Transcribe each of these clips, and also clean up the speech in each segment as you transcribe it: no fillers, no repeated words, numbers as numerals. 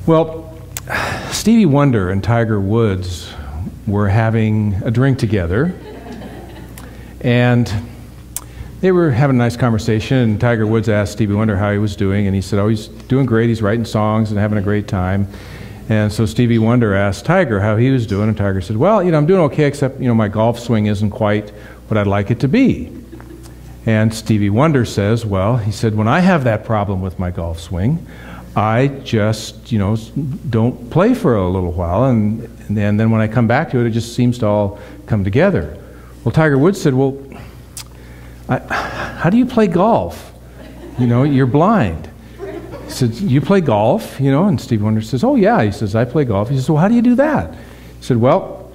Well, Stevie Wonder and Tiger Woods were having a drink together, and they were having a nice conversation, and Tiger Woods asked Stevie Wonder how he was doing, and he said, oh, he's doing great, he's writing songs and having a great time. And so Stevie Wonder asked Tiger how he was doing, and Tiger said, well, I'm doing okay, except, my golf swing isn't quite what I'd like it to be. And Stevie Wonder says, well, he said, when I have that problem with my golf swing, I just, don't play for a little while, and then when I come back to it, it just seems to all come together. Well, Tiger Woods said, well, how do you play golf? You're blind. He said, you play golf? And Stevie Wonder says, oh yeah. He says, I play golf. He says, well, how do you do that? He said, well,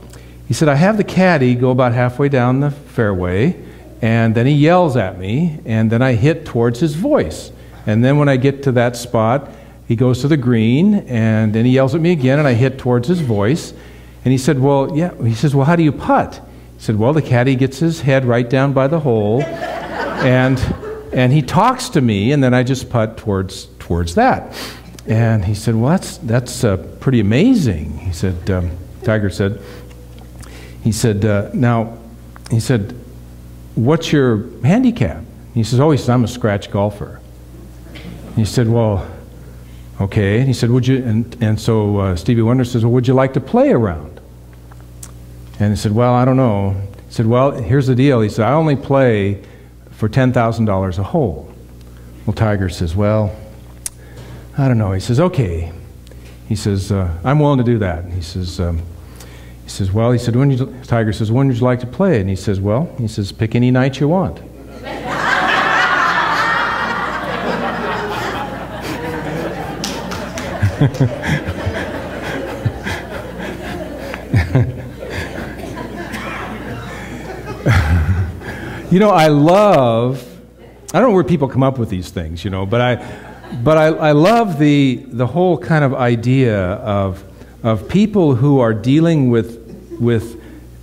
I have the caddy go about halfway down the fairway, and then he yells at me, and then I hit towards his voice. And then when I get to that spot, he goes to the green, and then he yells at me again, and I hit towards his voice. And he said, well, yeah. He says, well, how do you putt? He said, well, the caddy gets his head right down by the hole, and he talks to me, and then I just putt towards that. And he said, well, that's pretty amazing. He said, Tiger said, what's your handicap? He says, I'm a scratch golfer. He said, well, okay. And he said, would you, and so Stevie Wonder says, well, would you like to play a round? And he said, well, I don't know. He said, well, here's the deal. He said, I only play for $10,000 a hole. Well, Tiger says, well, I don't know. He says, okay. He says, I'm willing to do that. And he says, well, Tiger says, when would you like to play? And he says, well, pick any night you want. I don't know where people come up with these things, but I love the whole kind of idea of people who are dealing with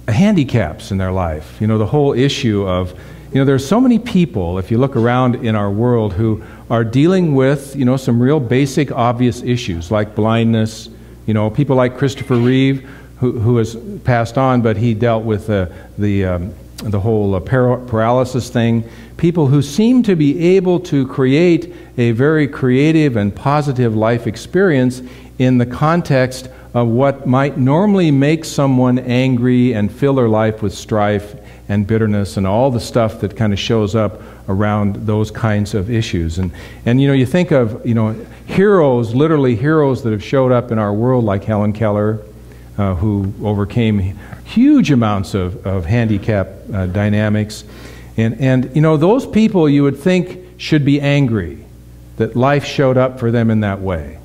handicaps in their life. The whole issue of, there's so many people, if you look around in our world, who are dealing with, some real basic, obvious issues like blindness. People like Christopher Reeve, who has passed on, but he dealt with the whole paralysis thing. People who seem to be able to create a very creative and positive life experience in the context of what might normally make someone angry and fill their life with strife and bitterness and all the stuff that kind of shows up around those kinds of issues. And you think of heroes, literally heroes that have showed up in our world, like Helen Keller, who overcame huge amounts of handicap dynamics. And those people you would think should be angry that life showed up for them in that way.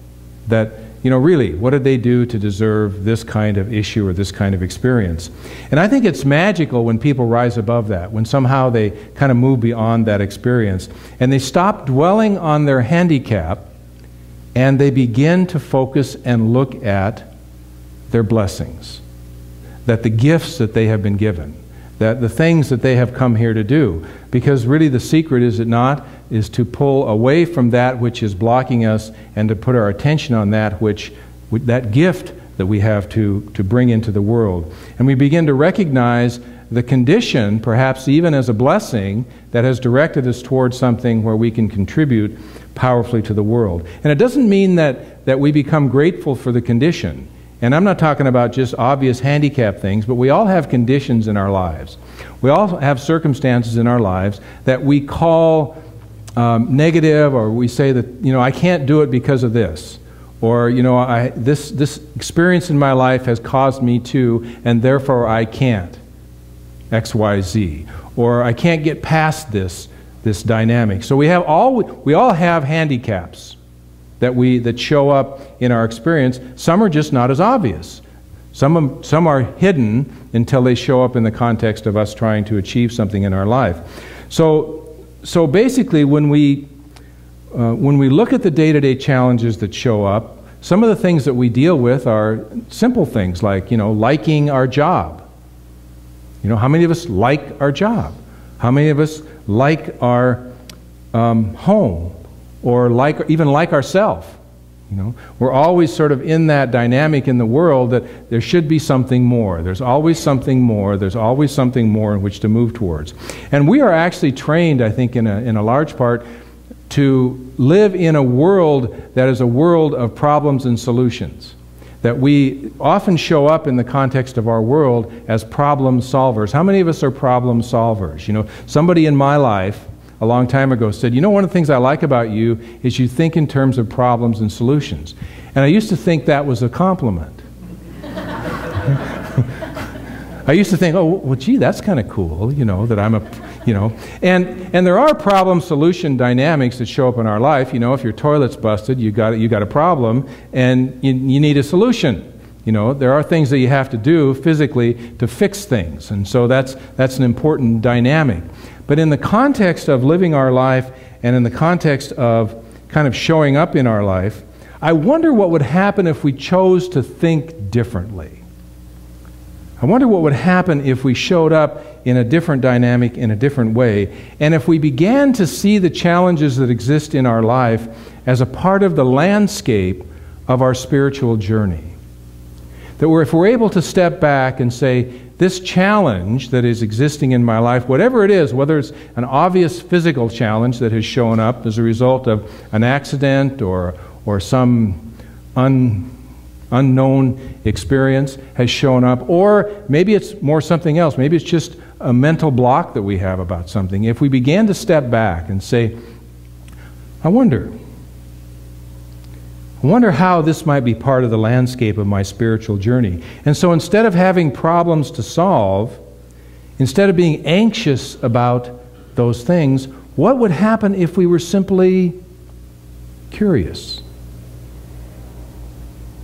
That, really, what did they do to deserve this kind of issue or this kind of experience? And I think it's magical when people rise above that, when somehow they kind of move beyond that experience, and they stop dwelling on their handicap, and they begin to focus and look at their blessings, that the gifts that they have been given, that the things that they have come here to do. Because really the secret, is it not, is to pull away from that which is blocking us and to put our attention on that gift that we have to bring into the world. And we begin to recognize the condition, perhaps even as a blessing, that has directed us towards something where we can contribute powerfully to the world. And it doesn't mean that we become grateful for the condition. And I'm not talking about just obvious handicap things, but we all have conditions in our lives. We all have circumstances in our lives that we call negative, or we say that, I can't do it because of this. Or, this experience in my life has caused me to, and therefore I can't. X, Y, Z. Or I can't get past this dynamic. So we all have handicaps that show up in our experience. Some are just not as obvious. Some are hidden until they show up in the context of us trying to achieve something in our life. So basically, when we look at the day-to-day challenges that show up, some of the things that we deal with are simple things like, liking our job. How many of us like our job? How many of us like our home? Or even like ourselves, You know, we're always sort of in that dynamic in the world that there should be something more. There's always something more. There's always something more in which to move towards. And we are actually trained, I think, in a large part, to live in a world that is a world of problems and solutions. That we often show up in the context of our world as problem solvers. How many of us are problem solvers? You know, somebody in my life a long time ago said, you know, one of the things I like about you is you think in terms of problems and solutions. And I used to think that was a compliment. I used to think, oh, well, gee, that's kind of cool, you know, that I'm you know. And there are problem-solution dynamics that show up in our life. You know, if your toilet's busted, you got a problem, and you need a solution. You know, there are things that you have to do physically to fix things. And so that's an important dynamic. But in the context of living our life and in the context of kind of showing up in our life, I wonder what would happen if we chose to think differently. I wonder what would happen if we showed up in a different dynamic, in a different way, and if we began to see the challenges that exist in our life as a part of the landscape of our spiritual journey. That if we're able to step back and say, this challenge that is existing in my life, whatever it is, whether it's an obvious physical challenge that has shown up as a result of an accident or some unknown experience has shown up, or maybe it's more something else. Maybe it's just a mental block that we have about something. If we began to step back and say, I wonder how this might be part of the landscape of my spiritual journey. And so instead of having problems to solve, instead of being anxious about those things, what would happen if we were simply curious?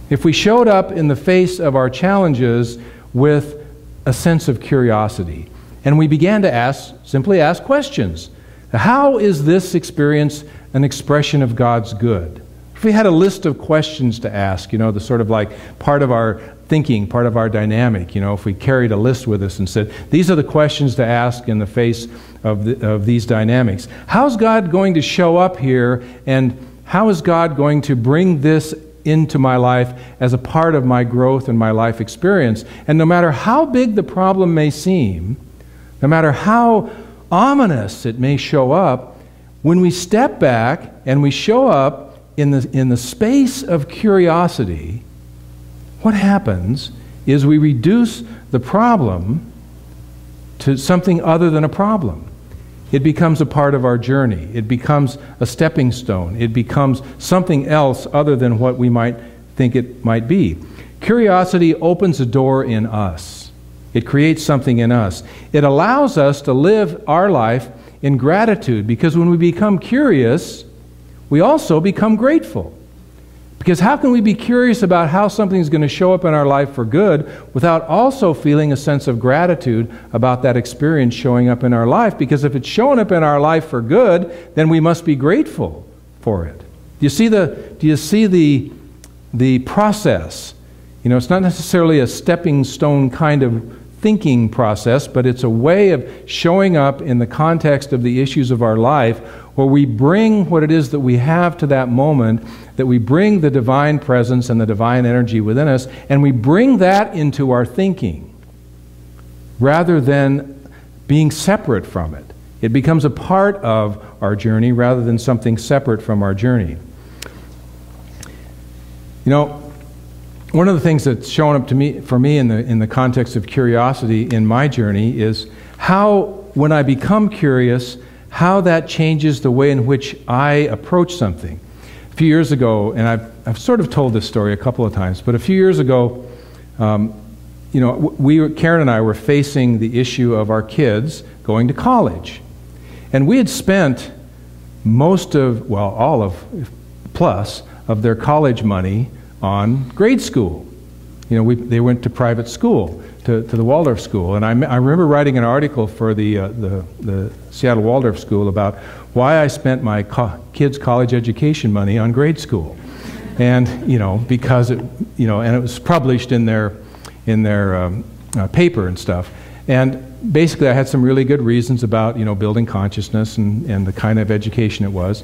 If we showed up in the face of our challenges with a sense of curiosity, and we began to simply ask questions. How is this experience an expression of God's good? If we had a list of questions to ask, you know, the sort of like part of our thinking, part of our dynamic, you know, if we carried a list with us and said, these are the questions to ask in the face of these dynamics. How's God going to show up here, and how is God going to bring this into my life as a part of my growth and my life experience? And no matter how big the problem may seem, no matter how ominous it may show up, when we step back and we show up in the space of curiosity, what happens is we reduce the problem to something other than a problem. It becomes a part of our journey. It becomes a stepping stone. It becomes something else other than what we might think it might be. Curiosity opens a door in us. It creates something in us. It allows us to live our life in gratitude, because when we become curious, we also become grateful. Because how can we be curious about how something is going to show up in our life for good without also feeling a sense of gratitude about that experience showing up in our life? Because if it's showing up in our life for good, then we must be grateful for it. Do you see the process? You know, it's not necessarily a stepping stone kind of thinking process, but it's a way of showing up in the context of the issues of our life, where we bring what it is that we have to that moment, that we bring the divine presence and the divine energy within us, and we bring that into our thinking, rather than being separate from it. It becomes a part of our journey rather than something separate from our journey. You know, one of the things that's shown up for me in the context of curiosity in my journey is how, when I become curious, how that changes the way in which I approach something. A few years ago, and I've sort of told this story a couple of times, but a few years ago, you know, Karen and I were facing the issue of our kids going to college. And we had spent all of their college money on grade school. You know, they went to private school, to the Waldorf school. And I remember writing an article for the Seattle Waldorf School about why I spent my kids' college education money on grade school. And, you know, because it was published in their paper and stuff. And basically I had some really good reasons about, you know, building consciousness and the kind of education it was.